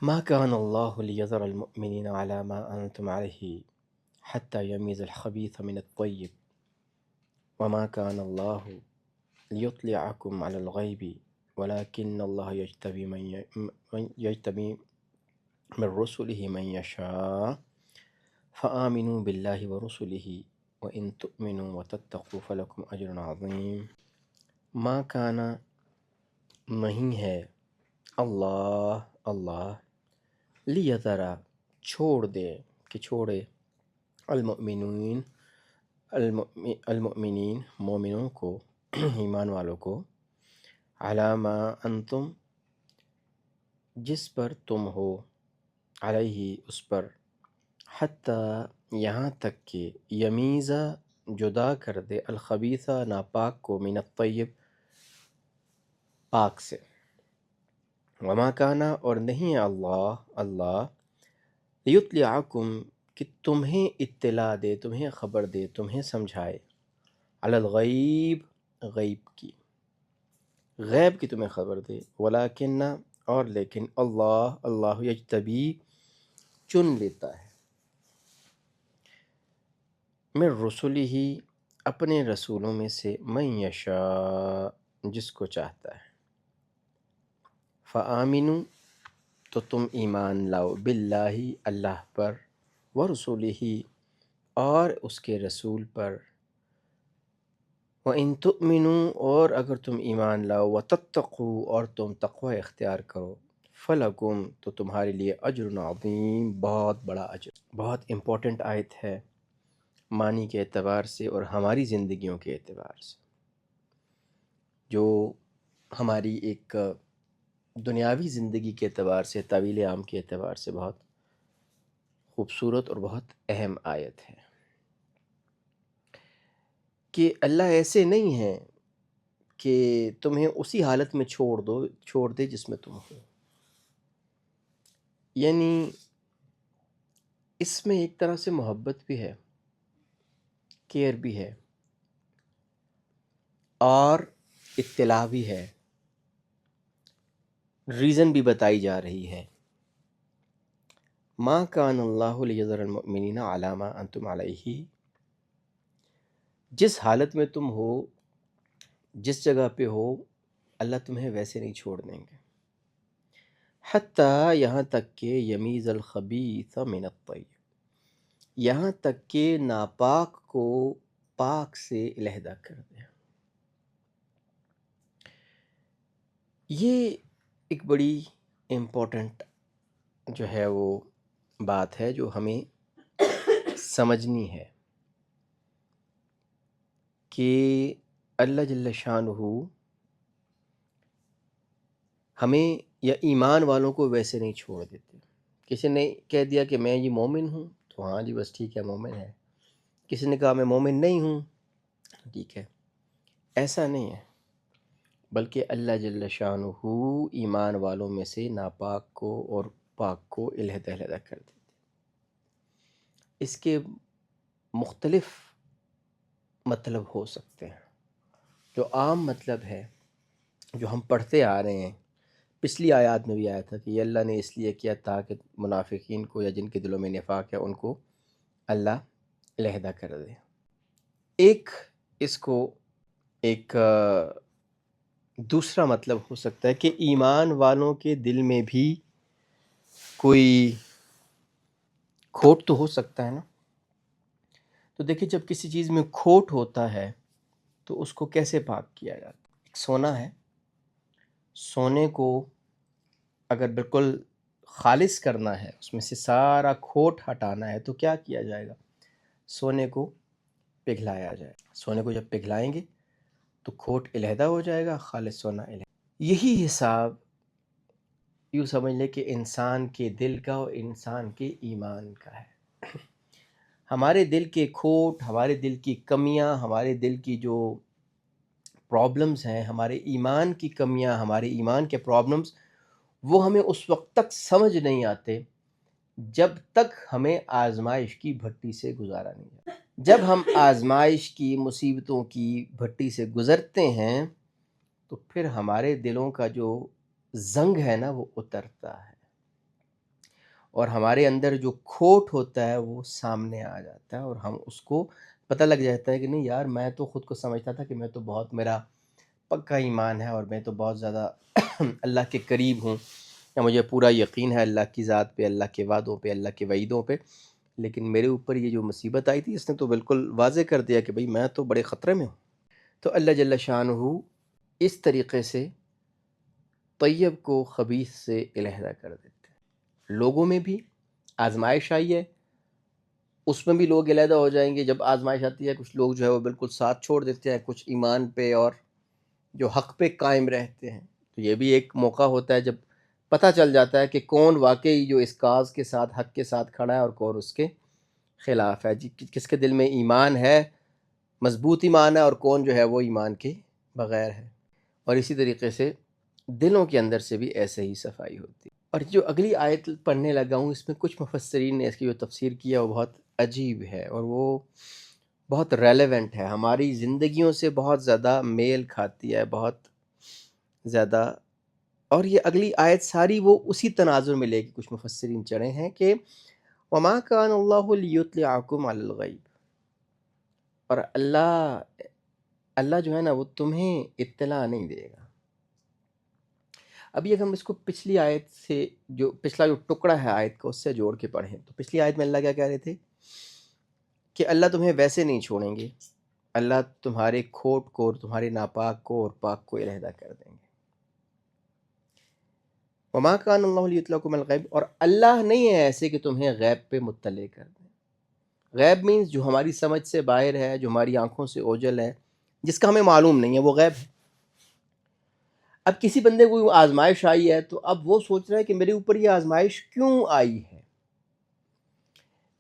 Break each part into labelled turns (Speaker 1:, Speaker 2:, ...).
Speaker 1: ما كان الله ليذر المؤمنين على ما أنتم عليه حتى يميز الخبيث من الطيب وما كان الله ليطلعكم على الغيب ولكن الله يجتبي من رسله من يشاء فآمنوا بالله ورسله وإن تؤمنوا وتتقوا فلكم أجر عظيم۔ ما کانا نہیں ہے اللہ لیذرا چھوڑ دے کہ چھوڑے المؤمنین المؤمنین مومنوں کو ایمان والوں کو علی ما انتم جس پر تم ہو علیہ اس پر حتی یہاں تک کہ یمیزہ جدا کر دے الخبیثہ ناپاک کو من الطیب پاک سے۔ وما کانا اور نہیں اللہ لیطلعکم کہ تمہیں اطلاع دے، تمہیں خبر دے، تمہیں سمجھائے علی الغیب غیب کی تمہیں خبر دے، ولیکن اور لیکن اللہ یجتبی چن لیتا ہے من رسولہ اپنے رسولوں میں سے من یشاء جس کو چاہتا ہے۔ فآمنوا تو تم ایمان لاؤ باللہ اللہ پر ورسولہ اور اس کے رسول پر، وَإِن تُؤْمِنُوا اور اگر تم ایمان لاؤ وَتَتَّقُوا اور تم تقوی اختیار کرو فَلَكُمْ تو تمہارے لیے اجر عظیم بہت بڑا اجر۔ بہت امپورٹنٹ آیت ہے معنی کے اعتبار سے اور ہماری زندگیوں کے اعتبار سے، جو ہماری ایک دنیاوی زندگی کے اعتبار سے، طویل عام کے اعتبار سے بہت خوبصورت اور بہت اہم آیت ہے کہ اللہ ایسے نہیں ہیں کہ تمہیں اسی حالت میں چھوڑ دے جس میں تم ہو۔ یعنی اس میں ایک طرح سے محبت بھی ہے، کیئر بھی ہے اور اطلاع بھی ہے، ریزن بھی بتائی جا رہی ہے۔ ما کان اللہ لیذر المؤمنین علی ما انتم علیہ جس حالت میں تم ہو، جس جگہ پہ ہو، اللہ تمہیں ویسے نہیں چھوڑ دیں گے، حتیٰ یہاں تک کہ یمیز الخبیث من الطیب یہاں تک کہ ناپاک کو پاک سے علیحدہ کر دیں۔ یہ ایک بڑی امپورٹنٹ جو ہے وہ بات ہے جو ہمیں سمجھنی ہے کہ اللہ جل شانہ ہمیں یا ایمان والوں کو ویسے نہیں چھوڑ دیتے۔ کسی نے کہہ دیا کہ میں یہ مومن ہوں تو ہاں جی بس ٹھیک ہے مومن ہے، کسی نے کہا میں مومن نہیں ہوں، ٹھیک ہے، ایسا نہیں ہے، بلکہ اللہ جل شانہ ایمان والوں میں سے ناپاک کو اور پاک کو علیحدہ کر دیتے۔ اس کے مختلف مطلب ہو سکتے ہیں۔ جو عام مطلب ہے جو ہم پڑھتے آ رہے ہیں، پچھلی آیات میں بھی آیا تھا کہ یہ اللہ نے اس لیے کیا تاکہ منافقین کو یا جن کے دلوں میں نفاق ہے ان کو اللہ علیحدہ کر دے۔ ایک اس کو ایک دوسرا مطلب ہو سکتا ہے کہ ایمان والوں کے دل میں بھی کوئی کھوٹ تو ہو سکتا ہے نا۔ تو دیکھیں جب کسی چیز میں کھوٹ ہوتا ہے تو اس کو کیسے پاک کیا جاتا ہے؟ ایک سونا ہے، سونے کو اگر بالکل خالص کرنا ہے، اس میں سے سارا کھوٹ ہٹانا ہے تو کیا کیا جائے گا؟ سونے کو پگھلایا جائے گا۔ سونے کو جب پگھلائیں گے تو کھوٹ علیحدہ ہو جائے گا، خالص سونا علیحدہ۔ یہی حساب یوں سمجھ لے کہ انسان کے دل کا اور انسان کے ایمان کا ہے۔ ہمارے دل کے کھوٹ، ہمارے دل کی کمیاں، ہمارے دل کی جو پرابلمز ہیں، ہمارے ایمان کی کمیاں، ہمارے ایمان کے پرابلمز، وہ ہمیں اس وقت تک سمجھ نہیں آتے جب تک ہمیں آزمائش کی بھٹی سے گزارا نہیں جاتا۔ جب ہم آزمائش کی، مصیبتوں کی بھٹی سے گزرتے ہیں تو پھر ہمارے دلوں کا جو زنگ ہے نا وہ اترتا ہے۔ اور ہمارے اندر جو کھوٹ ہوتا ہے وہ سامنے آ جاتا ہے، اور ہم اس کو پتہ لگ جاتا ہے کہ نہیں یار، میں تو خود کو سمجھتا تھا کہ میں تو بہت، میرا پکا ایمان ہے اور میں تو بہت زیادہ اللہ کے قریب ہوں، یا مجھے پورا یقین ہے اللہ کی ذات پہ، اللہ کے وعدوں پہ، اللہ کے وعیدوں پہ، لیکن میرے اوپر یہ جو مصیبت آئی تھی اس نے تو بالکل واضح کر دیا کہ بھئی میں تو بڑے خطرے میں ہوں۔ تو اللہ جل شانہ اس طریقے سے طیب کو خبیث سے علیحدہ کر دیتے ہیں۔ لوگوں میں بھی آزمائش آئی ہے، اس میں بھی لوگ علیحدہ ہو جائیں گے۔ جب آزمائش آتی ہے کچھ لوگ جو ہے وہ بالکل ساتھ چھوڑ دیتے ہیں، کچھ ایمان پہ اور جو حق پہ قائم رہتے ہیں۔ تو یہ بھی ایک موقع ہوتا ہے جب پتہ چل جاتا ہے کہ کون واقعی جو اس کاز کے ساتھ، حق کے ساتھ کھڑا ہے اور کون اس کے خلاف ہے، کس کے دل میں ایمان ہے، مضبوط ایمان ہے، اور کون جو ہے وہ ایمان کے بغیر ہے۔ اور اسی طریقے سے دلوں کے اندر سے بھی ایسے ہی صفائی ہوتی ہے۔ اور جو اگلی آیت پڑھنے لگا ہوں، اس میں کچھ مفسرین نے اس کی جو تفسیر کیا وہ بہت عجیب ہے، اور وہ بہت ریلیونٹ ہے، ہماری زندگیوں سے بہت زیادہ میل کھاتی ہے، بہت زیادہ۔ اور یہ اگلی آیت ساری وہ اسی تناظر میں لے کے کچھ مفسرین چڑھے ہیں کہ وَمَا كَانَ اللَّهُ لِيُطْلِعَكُمْ عَلَى الْغَيْبِ، اور اللہ جو ہے نا وہ تمہیں اطلاع نہیں دے گا۔ ابھی اگر ہم اس کو پچھلی آیت سے، جو پچھلا جو ٹکڑا ہے آیت کا، اس سے جوڑ کے پڑھیں تو پچھلی آیت میں اللہ کیا کہہ رہے تھے کہ اللہ تمہیں ویسے نہیں چھوڑیں گے، اللہ تمہارے کھوٹ کو اور تمہارے ناپاک کو اور پاک کو علیحدہ کر دیں گے۔ وما کان اللہ لیطلعکم الغیب، اور اللہ نہیں ہے ایسے کہ تمہیں غیب پہ مطلع کر دیں۔ غیب مینز جو ہماری سمجھ سے باہر ہے، جو ہماری آنکھوں سے اوجھل ہے، جس کا ہمیں معلوم نہیں ہے، وہ غیب ہے۔ اب کسی بندے کو آزمائش آئی ہے تو اب وہ سوچ رہا ہے کہ میرے اوپر یہ آزمائش کیوں آئی ہے۔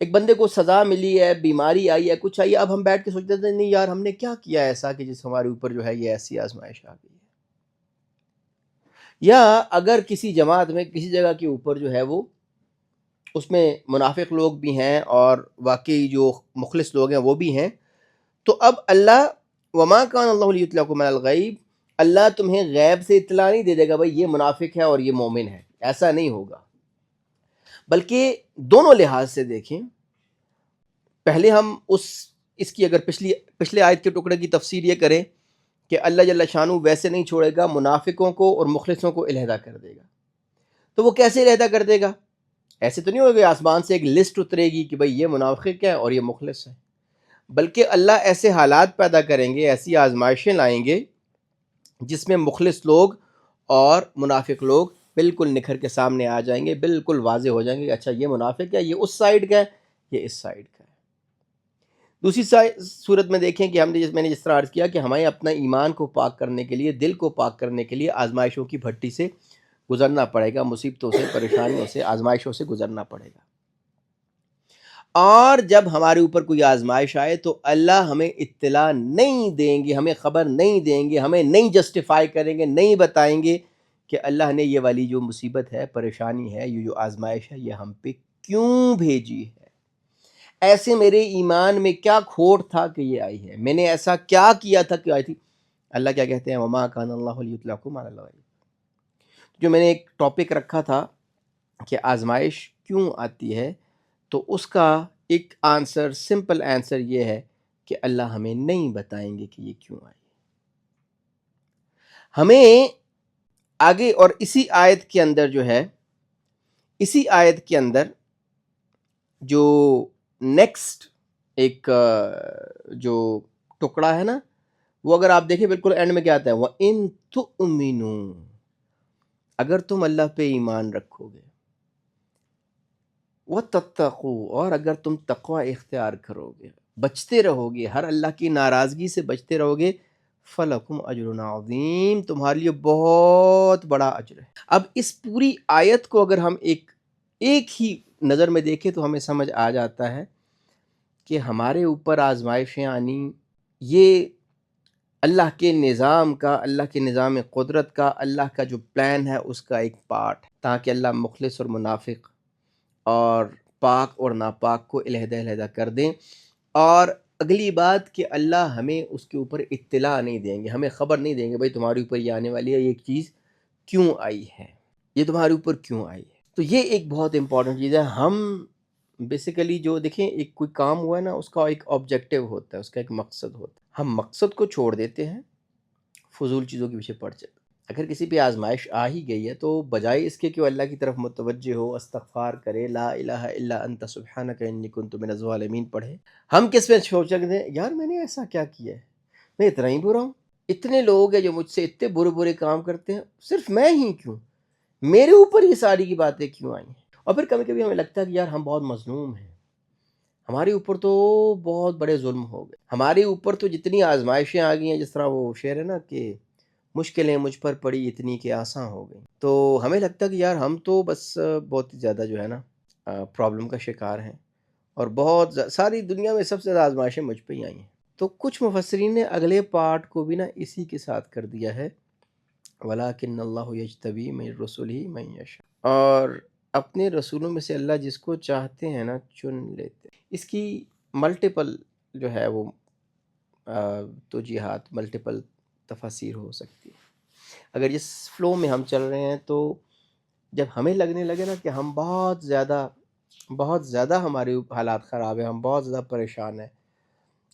Speaker 1: ایک بندے کو سزا ملی ہے، بیماری آئی ہے، کچھ آئی ہے، اب ہم بیٹھ کے سوچتے تھے نہیں یار ہم نے کیا کیا ایسا کہ جس ہمارے اوپر جو ہے یہ ایسی آزمائش آ گئی ہے۔ یا اگر کسی جماعت میں کسی جگہ کے اوپر جو ہے وہ اس میں منافق لوگ بھی ہیں اور واقعی جو مخلص لوگ ہیں وہ بھی ہیں، تو اب اللہ وما کان اللہ لیطلعکم علی الغیب، اللہ تمہیں غیب سے اطلاع نہیں دے دے گا بھائی یہ منافق ہے اور یہ مومن ہے، ایسا نہیں ہوگا۔ بلکہ دونوں لحاظ سے دیکھیں، پہلے ہم اس کی اگر پچھلے آیت کے ٹکڑے کی تفسیر یہ کریں کہ اللہ جل شانہ ویسے نہیں چھوڑے گا، منافقوں کو اور مخلصوں کو علیحدہ کر دے گا۔ تو وہ کیسے علیحدہ کر دے گا؟ ایسے تو نہیں ہوگا آسمان سے ایک لسٹ اترے گی کہ بھئی یہ منافق ہے اور یہ مخلص ہے، بلکہ اللہ ایسے حالات پیدا کریں گے، ایسی آزمائشیں لائیں گے جس میں مخلص لوگ اور منافق لوگ بالکل نکھر کے سامنے آ جائیں گے، بالکل واضح ہو جائیں گے، اچھا یہ منافق ہے، یہ اس سائیڈ کا ہے، یہ اس سائیڈ کا ہے۔ دوسری صورت میں دیکھیں کہ میں نے جس طرح عرض کیا کہ ہمیں اپنا ایمان کو پاک کرنے کے لیے، دل کو پاک کرنے کے لیے آزمائشوں کی بھٹی سے گزرنا پڑے گا، مصیبتوں سے، پریشانیوں سے، آزمائشوں سے گزرنا پڑے گا۔ اور جب ہمارے اوپر کوئی آزمائش آئے تو اللہ ہمیں اطلاع نہیں دیں گے، ہمیں خبر نہیں دیں گے، ہمیں نہیں جسٹیفائی کریں گے، نہیں بتائیں گے کہ اللہ نے یہ والی جو مصیبت ہے، پریشانی ہے، یہ جو آزمائش ہے، یہ ہم پہ کیوں بھیجی ہے، ایسے میرے ایمان میں کیا کھوٹ تھا کہ یہ آئی ہے، میں نے ایسا کیا کیا تھا کہ آئی تھی۔ اللہ کیا کہتے ہیں وما کان اللہ لیطلعکم علی الغیب۔ جو میں نے ایک ٹاپک رکھا تھا کہ آزمائش کیوں آتی ہے، تو اس کا ایک آنسر، سمپل آنسر یہ ہے کہ اللہ ہمیں نہیں بتائیں گے کہ یہ کیوں آئی۔ ہمیں آگے اور اسی آیت کے اندر جو ہے، اسی آیت کے اندر جو نیکسٹ ایک جو ٹکڑا ہے نا، وہ اگر آپ دیکھیں بالکل اینڈ میں کیا آتا ہے، وَإِن تُؤْمِنُوا، اگر تم اللہ پہ ایمان رکھو گے، وَتَتَّقُوا، اور اگر تم تقوی اختیار کرو گے، بچتے رہو گے، ہر اللہ کی ناراضگی سے بچتے رہو گے، فَلَكُمْ أَجْرٌ عَظِيمٌ، تمہارے لیے بہت بڑا اجر ہے۔ اب اس پوری آیت کو اگر ہم ایک ہی نظر میں دیکھیں تو ہمیں سمجھ آ جاتا ہے کہ ہمارے اوپر آزمائشیں آنی یہ اللہ کے نظام کا، اللہ کے نظام قدرت کا، اللہ کا جو پلان ہے اس کا ایک پارٹ ہے، تاکہ اللہ مخلص اور منافق اور پاک اور ناپاک کو علیحدہ کر دیں۔ اور اگلی بات کہ اللہ ہمیں اس کے اوپر اطلاع نہیں دیں گے، ہمیں خبر نہیں دیں گے بھائی تمہارے اوپر یہ آنے والی ہے، یہ چیز کیوں آئی ہے، یہ تمہارے اوپر کیوں آئی ہے۔ تو یہ ایک بہت امپورٹنٹ چیز ہے. ہم بیسیکلی جو دیکھیں ایک کوئی کام ہوا ہے نا، اس کا ایک آبجیکٹیو ہوتا ہے، اس کا ایک مقصد ہوتا ہے. ہم مقصد کو چھوڑ دیتے ہیں، فضول چیزوں کے پیچھے پڑ جاتے. اگر کسی پہ آزمائش آ ہی گئی ہے تو بجائے اس کے کہ وہ اللہ کی طرف متوجہ ہو، استغفار کرے، لا الہ الا انت سبحانک انی کنت من الظالمین پڑھے، ہم کس میں سوچتے ہیں یار میں نے ایسا کیا کیا ہے، میں اتنا ہی برا ہوں، اتنے لوگ ہیں جو مجھ سے اتنے برے برے کام کرتے ہیں، صرف میں ہی کیوں، میرے اوپر یہ ساری کی باتیں کیوں آئی ہیں. اور پھر کبھی کبھی ہمیں لگتا ہے کہ یار ہم بہت مظلوم ہیں، ہمارے اوپر تو بہت بڑے ظلم ہو گئے، ہمارے اوپر تو جتنی آزمائشیں آ گئی ہیں، جس طرح وہ شعر ہے نا کہ مشکلیں مجھ پر پڑی اتنی کہ آسان ہو گئی. تو ہمیں لگتا ہے کہ یار ہم تو بس بہت ہی زیادہ جو ہے نا پرابلم کا شکار ہیں، اور بہت ساری دنیا میں سب سے زیادہ آزمائشیں مجھ پہ ہی آئی ہیں. تو کچھ مفسرین نے اگلے پارٹ کو بھی نا اسی کے ساتھ کر دیا ہے، وَلَٰكِنَّ اللَّهُ يَجْتَبِي مِن رُّسُلِهِ مَن يَشَاءُ، اور اپنے رسولوں میں سے اللہ جس کو چاہتے ہیں نا چن لیتے. اس کی ملٹیپل جو ہے وہ توجیحات، ملٹیپل تفاسیر ہو سکتی ہے. اگر اس فلو میں ہم چل رہے ہیں تو جب ہمیں لگنے لگے نا کہ ہم بہت زیادہ ہمارے حالات خراب ہیں، ہم بہت زیادہ پریشان ہیں،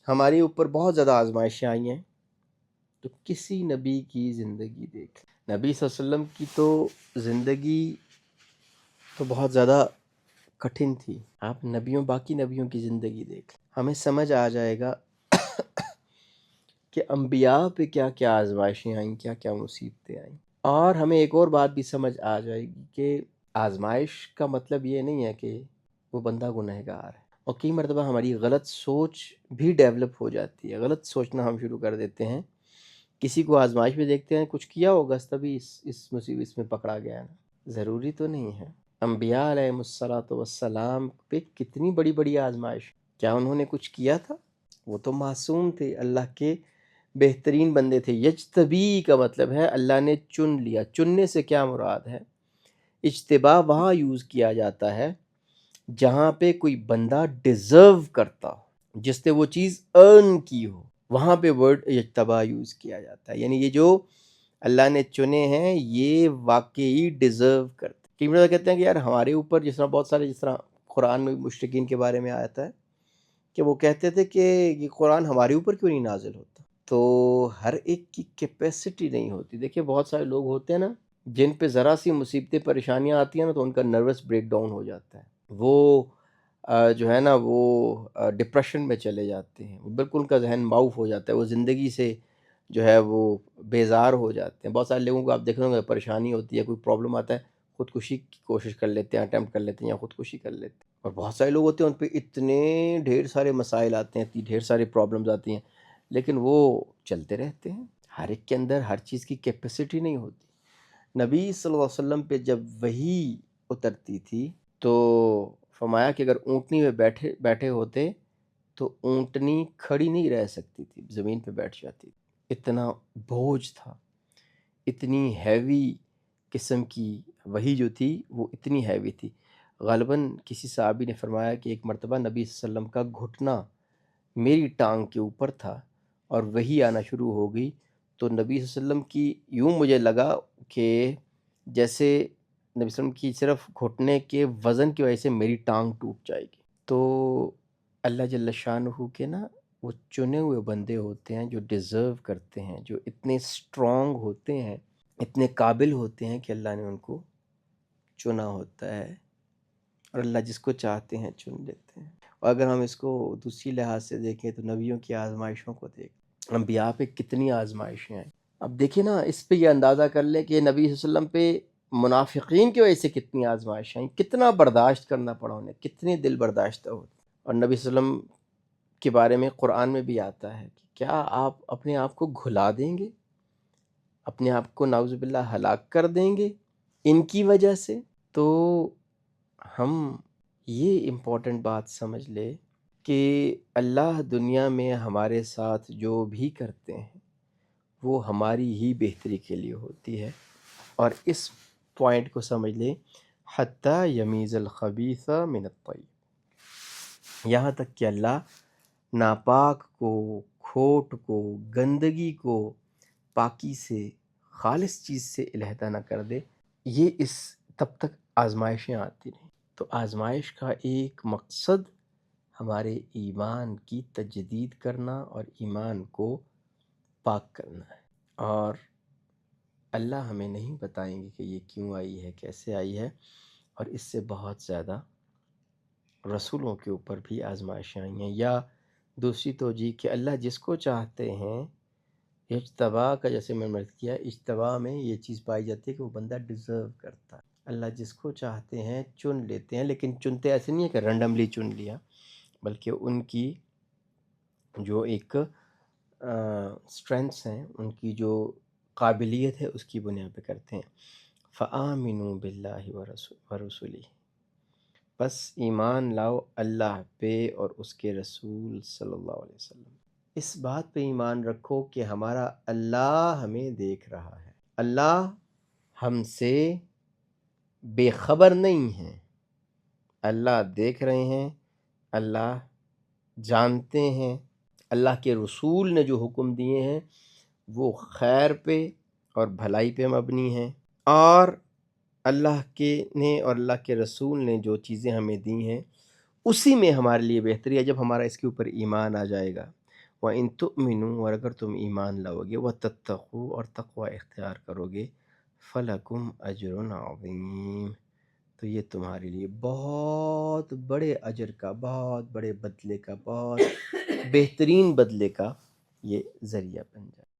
Speaker 1: ہمارے اوپر بہت زیادہ آزمائشیں آئی ہیں، تو کسی نبی کی زندگی دیکھ. نبی صلی اللہ علیہ وسلم کی تو زندگی تو بہت زیادہ کٹھن تھی. آپ باقی نبیوں کی زندگی دیکھ، ہمیں سمجھ آ جائے گا کہ انبیاء پہ کیا کیا آزمائشیں آئیں، کیا کیا مصیبتیں آئیں. اور ہمیں ایک اور بات بھی سمجھ آ جائے گی کہ آزمائش کا مطلب یہ نہیں ہے کہ وہ بندہ گنہگار ہے. اور کئی مرتبہ ہماری غلط سوچ بھی ڈیولپ ہو جاتی ہے، غلط سوچنا ہم شروع کر دیتے ہیں. کسی کو آزمائش میں دیکھتے ہیں کچھ کیا ہوگا تبھی اس مصیبت میں پکڑا گیا ہے. ضروری تو نہیں ہے. انبیاء علیہ الصلوۃ والسلام پہ کتنی بڑی بڑی آزمائش، کیا انہوں نے کچھ کیا تھا؟ وہ تو معصوم تھے، اللہ کے بہترین بندے تھے. یجتبی کا مطلب ہے اللہ نے چن لیا. چننے سے کیا مراد ہے؟ اجتباء وہاں یوز کیا جاتا ہے جہاں پہ کوئی بندہ ڈیزرو کرتا ہو، جس نے وہ چیز ارن کی ہو، وہاں پہ ورڈ اجتباء یوز کیا جاتا ہے. یعنی یہ جو اللہ نے چنے ہیں یہ واقعی ڈیزرو کرتے. کئی مرتبہ کہتے ہیں کہ یار ہمارے اوپر جس طرح قرآن میں مشرکین کے بارے میں آتا ہے کہ وہ کہتے تھے کہ یہ قرآن ہمارے اوپر کیوں نہیں نازل ہوتا. تو ہر ایک کی کیپیسٹی نہیں ہوتی. دیکھیں بہت سارے لوگ ہوتے ہیں نا جن پہ ذرا سی مصیبتیں پریشانیاں آتی ہیں نا تو ان کا نروس بریک ڈاؤن ہو جاتا ہے، وہ جو ہے نا وہ ڈپریشن میں چلے جاتے ہیں، بالکل ان کا ذہن معاف ہو جاتا ہے، وہ زندگی سے جو ہے وہ بیزار ہو جاتے ہیں. بہت سارے لوگوں کو آپ دیکھ رہے ہوں گے پریشانی ہوتی ہے، کوئی پرابلم آتا ہے، خودکشی کی کوشش کر لیتے ہیں، اٹیمپٹ کر لیتے ہیں یا خودکشی کر لیتے ہیں. اور بہت سارے لوگ ہوتے ہیں ان پہ اتنے ڈھیر سارے مسائل آتے ہیں، ڈھیر سارے پرابلمز آتی ہیں، لیکن وہ چلتے رہتے ہیں. ہر ایک کے اندر ہر چیز کی کیپیسٹی نہیں ہوتی. نبی صلی اللہ علیہ وسلم پہ جب وحی اترتی تھی تو فرمایا کہ اگر اونٹنی میں بیٹھے ہوتے تو اونٹنی کھڑی نہیں رہ سکتی تھی، زمین پہ بیٹھ جاتی. اتنا بوجھ تھا، اتنی ہیوی قسم کی وحی جو تھی وہ اتنی ہیوی تھی. غالباً کسی صحابی نے فرمایا کہ ایک مرتبہ نبی صلی اللہ علیہ وسلم کا گھٹنا میری ٹانگ کے اوپر تھا اور وحی آنا شروع ہو گئی، تو نبی صلی اللہ علیہ وسلم کی یوں مجھے لگا کہ جیسے نبی صلی اللہ علیہ وسلم کی صرف گھٹنے کے وزن کی وجہ سے میری ٹانگ ٹوٹ جائے گی. تو اللہ جل شانہ کے نا وہ چنے ہوئے بندے ہوتے ہیں جو ڈیزرو کرتے ہیں، جو اتنے اسٹرانگ ہوتے ہیں، اتنے قابل ہوتے ہیں کہ اللہ نے ان کو چنا ہوتا ہے، اور اللہ جس کو چاہتے ہیں چن لیتے ہیں. اور اگر ہم اس کو دوسری لحاظ سے دیکھیں تو نبیوں کی آزمائشوں کو دیکھیں، انبیاء پہ کتنی آزمائشیں ہیں. اب دیکھیں نا اس پہ یہ اندازہ کر لیں کہ نبی صلی اللہ علیہ وسلم پہ منافقین کی وجہ سے کتنی آزمائشیں ہیں، کتنا برداشت کرنا پڑا انہیں، کتنے دل برداشتہ ہوتے. اور نبی صلی اللہ علیہ وسلم کے بارے میں قرآن میں بھی آتا ہے کہ کیا آپ اپنے آپ کو گھلا دیں گے، اپنے آپ کو نعوذ باللہ ہلاک کر دیں گے ان کی وجہ سے. تو ہم یہ امپورٹنٹ بات سمجھ لے کہ اللہ دنیا میں ہمارے ساتھ جو بھی کرتے ہیں وہ ہماری ہی بہتری کے لیے ہوتی ہے. اور اس پوائنٹ کو سمجھ لیں، حتیٰ یمیز الخبیث من الطیب، یہاں تک کہ اللہ ناپاک کو، کھوٹ کو، گندگی کو پاکی سے، خالص چیز سے علیحدہ نہ کر دے. یہ تب تک آزمائشیں آتی رہیں۔ تو آزمائش کا ایک مقصد ہمارے ایمان کی تجدید کرنا اور ایمان کو پاک کرنا ہے، اور اللہ ہمیں نہیں بتائیں گے کہ یہ کیوں آئی ہے، کیسے آئی ہے، اور اس سے بہت زیادہ رسولوں کے اوپر بھی آزمائشیں آئی ہیں۔ یا دوسری توجیہ کہ اللہ جس کو چاہتے ہیں، اجتبا کا جیسے میں نے عرض کیا، اجتبا میں یہ چیز پائی جاتی ہے کہ وہ بندہ ڈیزرو کرتا ہے۔ اللہ جس کو چاہتے ہیں چن لیتے ہیں، لیکن چنتے ایسے نہیں ہے کہ رینڈملی چن لیا، بلکہ ان کی جو ایک اسٹرینتھس ہیں، ان کی جو قابلیت ہے، اس کی بنیاد پہ کرتے ہیں۔ فآمنوا باللہ ورسولہ، بس ایمان لاؤ اللہ پہ اور اس کے رسول صلی اللہ علیہ وسلم۔ اس بات پہ ایمان رکھو کہ ہمارا اللہ ہمیں دیکھ رہا ہے، اللہ ہم سے بے خبر نہیں ہے، اللہ دیکھ رہے ہیں، اللہ جانتے ہیں۔ اللہ کے رسول نے جو حکم دیے ہیں وہ خیر پہ اور بھلائی پہ مبنی ہیں، اور اللہ اور اللہ کے رسول نے جو چیزیں ہمیں دی ہیں اسی میں ہمارے لیے بہتری ہے، جب ہمارا اس کے اوپر ایمان آ جائے گا۔ وَإِن تُؤْمِنُوا، اور اگر تم ایمان لاؤ گے، وَتَتَّقُوا، اور تقوی اختیار کرو گے، فَلَكُمْ أَجْرٌ عَظِيمٌ، تو یہ تمہارے لیے بہت بڑے اجر کا، بہت بڑے بدلے کا، بہت بہترین بدلے کا یہ ذریعہ بن جائے۔